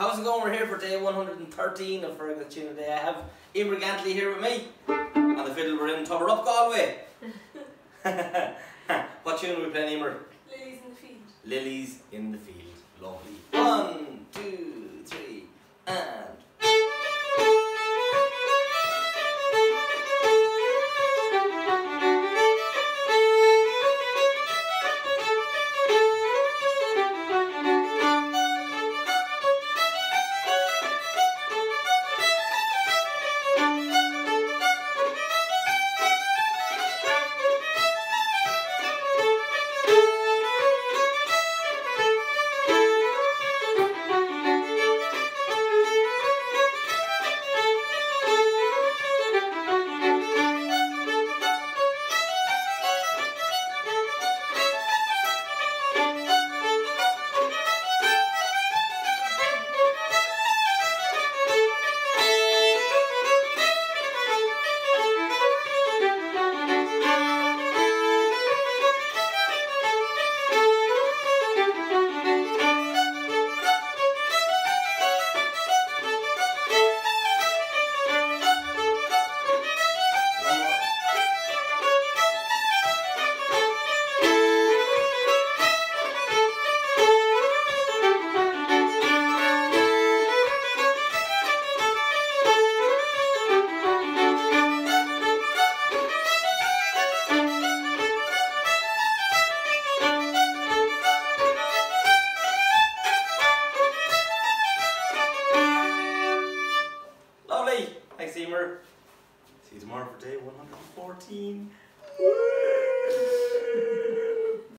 How's it going? We're here for day 113 of Fergal Tune Day. I have Emer Gantley here with me. On the fiddle we're in Tubber Up, Galway. What tune are we playing, Emer? Lilies in the field. Lilies in the field. Lovely. 1,